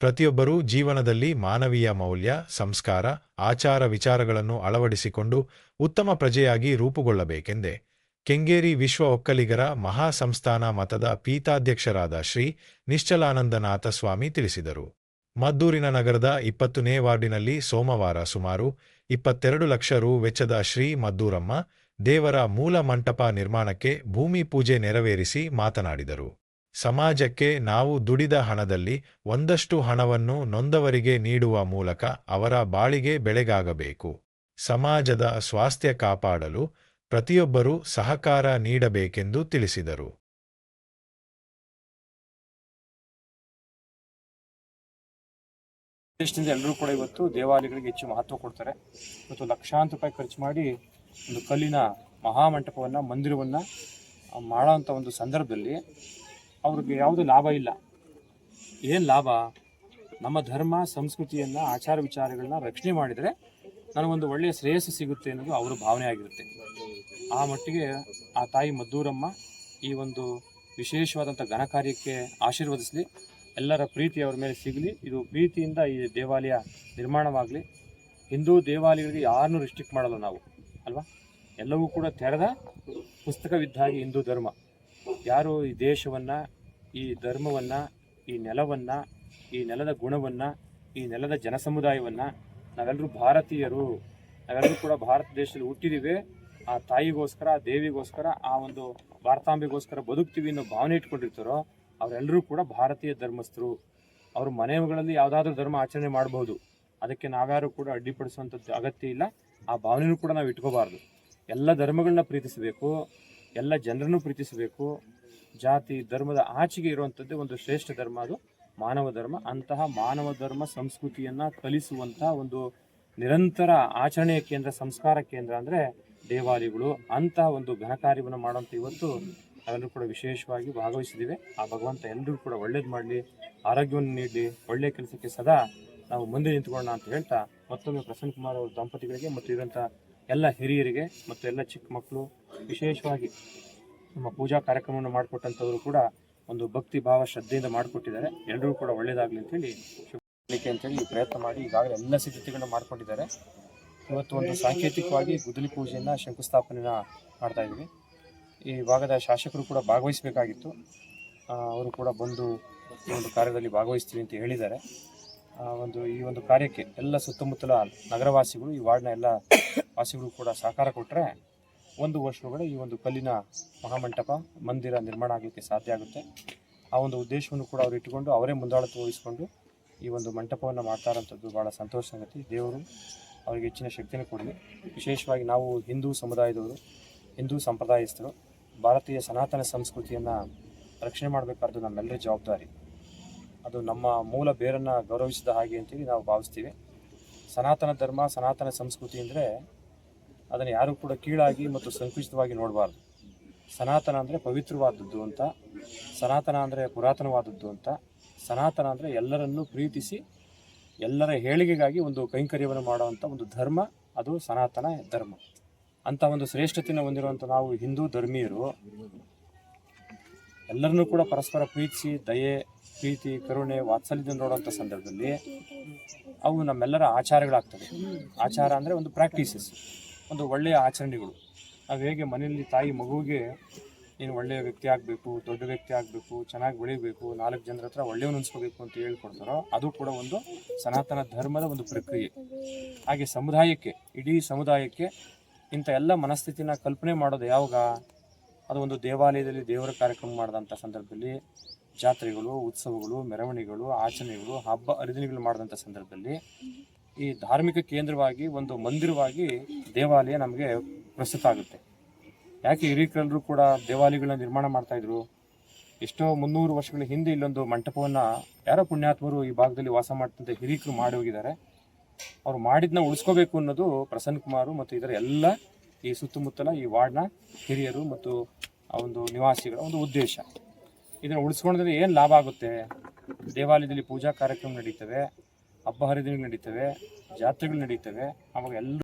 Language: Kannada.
ಪ್ರತಿಯೊಬ್ಬರೂ ಜೀವನದಲ್ಲಿ ಮಾನವೀಯ ಮೌಲ್ಯ, ಸಂಸ್ಕಾರ, ಆಚಾರ ವಿಚಾರಗಳನ್ನು ಅಳವಡಿಸಿಕೊಂಡು ಉತ್ತಮ ಪ್ರಜೆಯಾಗಿ ರೂಪುಗೊಳ್ಳಬೇಕೆಂದೇ ಕೆಂಗೇರಿ ವಿಶ್ವ ಒಕ್ಕಲಿಗರ ಮಹಾಸಂಸ್ಥಾನ ಮಠದ ಪೀಠಾಧ್ಯಕ್ಷರಾದ ಶ್ರೀ ನಿಶ್ಚಲಾನಂದನಾಥ ಸ್ವಾಮಿ ತಿಳಿಸಿದರು. ಮದ್ದೂರಿನ ನಗರದ 20ನೇ ವಾರ್ಡಿನಲ್ಲಿ ಸೋಮವಾರ ಸುಮಾರು 22 ಲಕ್ಷ ರು ವೆಚ್ಚದ ಶ್ರೀ ಮದ್ದೂರಮ್ಮ ದೇವರ ಮೂಲ ಮಂಟಪ ನಿರ್ಮಾಣಕ್ಕೆ ಭೂಮಿ ಪೂಜೆ ನೆರವೇರಿಸಿ ಮಾತನಾಡಿದರು. ಸಮಾಜಕ್ಕೆ ನಾವು ದುಡಿದ ಹಣದಲ್ಲಿ ಒಂದಷ್ಟು ಹಣವನ್ನು ನೊಂದವರಿಗೆ ನೀಡುವ ಮೂಲಕ ಅವರ ಬಾಳಿಗೆ ಬೆಳಗಾಗಬೇಕು. ಸಮಾಜದ ಸ್ವಾಸ್ಥ್ಯ ಕಾಪಾಡಲು ಪ್ರತಿಯೊಬ್ಬರೂ ಸಹಕಾರ ನೀಡಬೇಕೆಂದು ತಿಳಿಸಿದರು. ದೇಶದಿಂದ ಎಲ್ಲರೂ ಕೂಡ ಇವತ್ತು ದೇವಾಲಯಗಳಿಗೆ ಹೆಚ್ಚು ಮಹತ್ವ ಕೊಡ್ತಾರೆ. ಇವತ್ತು ಲಕ್ಷಾಂತರ ರೂಪಾಯಿ ಖರ್ಚು ಮಾಡಿ ಒಂದು ಕಲ್ಲಿನ ಮಹಾಮಂಟಪವನ್ನು, ಮಂದಿರವನ್ನು ಮಾಡೋಂಥ ಒಂದು ಸಂದರ್ಭದಲ್ಲಿ ಅವ್ರಿಗೆ ಯಾವುದೇ ಲಾಭ ಇಲ್ಲ. ಏನು ಲಾಭ? ನಮ್ಮ ಧರ್ಮ ಸಂಸ್ಕೃತಿಯನ್ನು, ಆಚಾರ ವಿಚಾರಗಳನ್ನ ರಕ್ಷಣೆ ಮಾಡಿದರೆ ನನಗೊಂದು ಒಳ್ಳೆಯ ಶ್ರೇಯಸ್ಸು ಸಿಗುತ್ತೆ ಅನ್ನೋದು ಅವರ ಭಾವನೆ ಆಗಿರುತ್ತೆ. ಆ ಮಟ್ಟಿಗೆ ಆ ತಾಯಿ ಮದ್ದೂರಮ್ಮ ಈ ಒಂದು ವಿಶೇಷವಾದಂಥ ಘನ ಕಾರ್ಯಕ್ಕೆ ಆಶೀರ್ವದಿಸಲಿ, ಎಲ್ಲರ ಪ್ರೀತಿ ಅವ್ರ ಮೇಲೆ ಸಿಗಲಿ. ಇದು ಪ್ರೀತಿಯಿಂದ ಈ ದೇವಾಲಯ ನಿರ್ಮಾಣವಾಗಲಿ. ಹಿಂದೂ ದೇವಾಲಯಗಳಿಗೆ ಯಾರನ್ನೂ ರಿಸ್ಟ್ರಿಕ್ಟ್ ಮಾಡಲ್ಲ ನಾವು, ಅಲ್ವಾ? ಎಲ್ಲವೂ ಕೂಡ ತೆರೆದ ಪುಸ್ತಕವಿದ್ದ ಹಾಗೆ ಹಿಂದೂ ಧರ್ಮ. ಯಾರು ಈ ದೇಶವನ್ನು, ಈ ಧರ್ಮವನ್ನು, ಈ ನೆಲವನ್ನು, ಈ ನೆಲದ ಗುಣವನ್ನು, ಈ ನೆಲದ ಜನಸಮುದಾಯವನ್ನು, ನಾವೆಲ್ಲರೂ ಭಾರತೀಯರು, ನಾವೆಲ್ಲರೂ ಕೂಡ ಭಾರತ ದೇಶದಲ್ಲಿ ಹುಟ್ಟಿದ್ದೀವಿ, ಆ ತಾಯಿಗೋಸ್ಕರ, ಆ ದೇವಿಗೋಸ್ಕರ, ಆ ಒಂದು ಭಾರತಾಂಬೆಗೋಸ್ಕರ ಬದುಕ್ತೀವಿ ಅನ್ನೋ ಭಾವನೆ ಇಟ್ಕೊಂಡಿರ್ತಾರೋ ಅವರೆಲ್ಲರೂ ಕೂಡ ಭಾರತೀಯ ಧರ್ಮಸ್ಥರು. ಅವ್ರ ಮನೆಗಳಲ್ಲಿ ಯಾವುದಾದ್ರೂ ಧರ್ಮ ಆಚರಣೆ ಮಾಡಬಹುದು, ಅದಕ್ಕೆ ನಾವ್ಯಾರು ಕೂಡ ಅಡ್ಡಿಪಡಿಸುವಂಥದ್ದು ಅಗತ್ಯ ಇಲ್ಲ. ಆ ಭಾವನೆಯೂ ಕೂಡ ನಾವು ಇಟ್ಕೋಬಾರ್ದು. ಎಲ್ಲ ಧರ್ಮಗಳನ್ನ ಪ್ರೀತಿಸಬೇಕು, ಎಲ್ಲ ಜನರನ್ನು ಪ್ರೀತಿಸಬೇಕು. ಜಾತಿ ಧರ್ಮದ ಆಚೆಗೆ ಇರುವಂಥದ್ದೇ ಒಂದು ಶ್ರೇಷ್ಠ ಧರ್ಮ, ಅದು ಮಾನವ ಧರ್ಮ. ಅಂತಹ ಮಾನವ ಧರ್ಮ ಸಂಸ್ಕೃತಿಯನ್ನು ಕಲಿಸುವಂಥ ಒಂದು ನಿರಂತರ ಆಚರಣೆಯ ಕೇಂದ್ರ, ಸಂಸ್ಕಾರ ಕೇಂದ್ರ ಅಂದರೆ ದೇವಾಲಯಗಳು. ಅಂತಹ ಒಂದು ಘನ ಕಾರ್ಯವನ್ನು ಮಾಡುವಂಥ ಇವತ್ತು ನಾವೆಲ್ಲರೂ ಕೂಡ ವಿಶೇಷವಾಗಿ ಭಾಗವಹಿಸಿದ್ದೀವಿ. ಆ ಭಗವಂತ ಎಲ್ಲರಿಗೂ ಕೂಡ ಒಳ್ಳೇದು ಮಾಡಲಿ, ಆರೋಗ್ಯವನ್ನು ನೀಡಲಿ, ಒಳ್ಳೆಯ ಕೆಲಸಕ್ಕೆ ಸದಾ ನಾವು ಮುಂದೆ ನಿಂತ್ಕೊಳ್ಳೋಣ ಅಂತ ಹೇಳ್ತಾ, ಮತ್ತೊಮ್ಮೆ ಪ್ರಸನ್ನ ಕುಮಾರ್ ಅವರ ದಂಪತಿಗಳಿಗೆ ಮತ್ತು ಇರೋಂಥ ಎಲ್ಲ ಹಿರಿಯರಿಗೆ ಮತ್ತು ಎಲ್ಲ ಚಿಕ್ಕ ಮಕ್ಕಳು, ವಿಶೇಷವಾಗಿ ನಮ್ಮ ಪೂಜಾ ಕಾರ್ಯಕ್ರಮವನ್ನು ಮಾಡಿಕೊಟ್ಟಂಥವರು ಕೂಡ ಒಂದು ಭಕ್ತಿ ಭಾವ ಶ್ರದ್ಧೆಯಿಂದ ಮಾಡಿಕೊಟ್ಟಿದ್ದಾರೆ. ಎಲ್ಲರೂ ಕೂಡ ಒಳ್ಳೆಯದಾಗಲಿ ಅಂತೇಳಿ ಅಂತೇಳಿ ಈ ಪ್ರಯತ್ನ ಮಾಡಿ ಈಗಾಗಲೇ ಎಲ್ಲ ಸಿದ್ಧತೆಗಳನ್ನು ಮಾಡಿಕೊಂಡಿದ್ದಾರೆ. ಇವತ್ತು ಒಂದು ಸಾಂಕೇತಿಕವಾಗಿ ಗುದ್ದಲಿ ಪೂಜೆಯನ್ನು, ಶಂಕುಸ್ಥಾಪನೆಯನ್ನು ಮಾಡ್ತಾ ಇದ್ದೀವಿ. ಈ ಭಾಗದ ಶಾಸಕರು ಕೂಡ ಭಾಗವಹಿಸಬೇಕಾಗಿತ್ತು, ಅವರು ಕೂಡ ಬಂದು ಈ ಒಂದು ಕಾರ್ಯದಲ್ಲಿ ಭಾಗವಹಿಸ್ತೀವಿ ಅಂತ ಹೇಳಿದ್ದಾರೆ. ಈ ಒಂದು ಕಾರ್ಯಕ್ಕೆ ಎಲ್ಲ ಸುತ್ತಮುತ್ತಲ ನಗರವಾಸಿಗಳು, ಈ ವಾರ್ಡ್ನ ಎಲ್ಲ ವಾಸಿಗಳು ಕೂಡ ಸಹಕಾರ ಕೊಟ್ಟರೆ 1 ವರ್ಷದೊಳಗಡೆ ಈ ಒಂದು ಕಲ್ಲಿನ ಮಹಾಮಂಟಪ, ಮಂದಿರ ನಿರ್ಮಾಣ ಆಗಲಿಕ್ಕೆ ಸಾಧ್ಯ ಆಗುತ್ತೆ. ಆ ಒಂದು ಉದ್ದೇಶವನ್ನು ಕೂಡ ಅವರು ಇಟ್ಟುಕೊಂಡು ಅವರೇ ಮುಂದಾಳತ್ವ ವಹಿಸಿಕೊಂಡು ಈ ಒಂದು ಮಂಟಪವನ್ನು ಮಾಡ್ತಾ ಇರೋಂಥದ್ದು ಭಾಳ ಸಂತೋಷ ಸಂಗತಿ. ದೇವರು ಅವರಿಗೆ ಹೆಚ್ಚಿನ ಶಕ್ತಿಯನ್ನು ಕೊಡಲಿ. ವಿಶೇಷವಾಗಿ ನಾವು ಹಿಂದೂ ಸಮುದಾಯದವರು, ಹಿಂದೂ ಸಂಪ್ರದಾಯಸ್ಥರು, ಭಾರತೀಯ ಸನಾತನ ಸಂಸ್ಕೃತಿಯನ್ನು ರಕ್ಷಣೆ ಮಾಡಬೇಕಾದ್ದು ನಮ್ಮೆಲ್ಲರ ಜವಾಬ್ದಾರಿ. ಅದು ನಮ್ಮ ಮೂಲ ಬೇರನ್ನು ಗೌರವಿಸಿದ ಹಾಗೆ ಅಂತೇಳಿ ನಾವು ಭಾವಿಸ್ತೀವಿ. ಸನಾತನ ಧರ್ಮ, ಸನಾತನ ಸಂಸ್ಕೃತಿ ಅಂದರೆ ಅದನ್ನು ಯಾರೂ ಕೂಡ ಕೀಳಾಗಿ ಮತ್ತು ಸಂಕುಚಿತವಾಗಿ ನೋಡಬಾರ್ದು. ಸನಾತನ ಅಂದರೆ ಪವಿತ್ರವಾದದ್ದು ಅಂತ, ಸನಾತನ ಅಂದರೆ ಪುರಾತನವಾದದ್ದು ಅಂತ, ಸನಾತನ ಅಂದರೆ ಎಲ್ಲರನ್ನೂ ಪ್ರೀತಿಸಿ ಎಲ್ಲರ ಏಳಿಗೆಗಾಗಿ ಒಂದು ಕೈಂಕರ್ಯವನ್ನು ಮಾಡುವಂಥ ಒಂದು ಧರ್ಮ, ಅದು ಸನಾತನ ಧರ್ಮ. ಅಂಥ ಒಂದು ಶ್ರೇಷ್ಠತೆಯನ್ನು ಹೊಂದಿರುವಂಥ ನಾವು ಹಿಂದೂ ಧರ್ಮೀಯರು ಎಲ್ಲರನ್ನೂ ಕೂಡ ಪರಸ್ಪರ ಪ್ರೀತಿಸಿ, ದಯೆ, ಪ್ರೀತಿ, ಕರುಣೆ, ವಾತ್ಸಲ್ಯದಿಂದ ನೋಡುವಂಥ ಸಂದರ್ಭದಲ್ಲಿ ಅವು ನಮ್ಮೆಲ್ಲರ ಆಚಾರಗಳಾಗ್ತವೆ. ಆಚಾರ ಅಂದರೆ ಒಂದು ಪ್ರಾಕ್ಟೀಸಸ್, ಒಂದು ಒಳ್ಳೆಯ ಆಚರಣೆಗಳು. ನಾವು ಹೇಗೆ ಮನೆಯಲ್ಲಿ ತಾಯಿ ಮಗುವಿಗೆ ನೀನು ಒಳ್ಳೆಯ ವ್ಯಕ್ತಿ ಆಗಬೇಕು, ದೊಡ್ಡ ವ್ಯಕ್ತಿ ಆಗಬೇಕು, ಚೆನ್ನಾಗಿ ಬೆಳಿಬೇಕು, 4 ಜನರ ಹತ್ರ ಒಳ್ಳೆಯವನು ಅನಿಸ್ಕೋಬೇಕು ಅಂತ ಹೇಳ್ಕೊಡ್ತಾರೋ, ಅದು ಕೂಡ ಒಂದು ಸನಾತನ ಧರ್ಮದ ಒಂದು ಪ್ರಕ್ರಿಯೆ. ಹಾಗೆ ಸಮುದಾಯಕ್ಕೆ, ಇಡೀ ಸಮುದಾಯಕ್ಕೆ ಇಂಥ ಎಲ್ಲ ಮನಸ್ಥಿತಿನ ಕಲ್ಪನೆ ಮಾಡೋದು ಯಾವಾಗ? ಅದು ಒಂದು ದೇವಾಲಯದಲ್ಲಿ ದೇವರ ಕಾರ್ಯಕ್ರಮ ಮಾಡಿದಂಥ ಸಂದರ್ಭದಲ್ಲಿ, ಜಾತ್ರೆಗಳು, ಉತ್ಸವಗಳು, ಮೆರವಣಿಗೆಗಳು, ಆಚರಣೆಗಳು, ಹಬ್ಬ ಹರಿದಿನಗಳು ಮಾಡಿದಂಥ ಸಂದರ್ಭದಲ್ಲಿ ಈ ಧಾರ್ಮಿಕ ಕೇಂದ್ರವಾಗಿ, ಒಂದು ಮಂದಿರವಾಗಿ ದೇವಾಲಯ ನಮಗೆ ಪ್ರಸ್ತುತ ಆಗುತ್ತೆ. ಯಾಕೆ ಹಿರೀಕರೆಲ್ಲರೂ ಕೂಡ ದೇವಾಲಯಗಳನ್ನ ನಿರ್ಮಾಣ ಮಾಡ್ತಾಯಿದ್ರು? ಎಷ್ಟೋ 300 ವರ್ಷಗಳ ಹಿಂದೆ ಇಲ್ಲೊಂದು ಮಂಟಪವನ್ನು ಯಾರೋ ಪುಣ್ಯಾತ್ಮರು ಈ ಭಾಗದಲ್ಲಿ ವಾಸ ಮಾಡ್ತಂಥ ಹಿರೀಕರು ಮಾಡಿ ಹೋಗಿದ್ದಾರೆ. ಅವರು ಮಾಡಿದ್ದನ್ನ ಉಳಿಸ್ಕೋಬೇಕು ಅನ್ನೋದು ಪ್ರಸನ್ನ ಕುಮಾರು ಮತ್ತು ಇದರ ಎಲ್ಲ ಈ ಸುತ್ತಮುತ್ತಲ ಈ ವಾರ್ಡ್ನ ಹಿರಿಯರು ಮತ್ತು ಆ ಒಂದು ನಿವಾಸಿಗಳ ಒಂದು ಉದ್ದೇಶ. ಇದನ್ನು ಉಳಿಸ್ಕೊಂಡ್ರೆ ಏನು ಲಾಭ ಆಗುತ್ತೆ? ದೇವಾಲಯದಲ್ಲಿ ಪೂಜಾ ಕಾರ್ಯಕ್ರಮ ನಡೀತವೆ, ಹಬ್ಬ ಹರಿದಿನಗಳು ನಡೀತವೆ, ಜಾತ್ರೆಗಳು ನಡೀತವೆ. ಆವಾಗ ಎಲ್ಲರೂ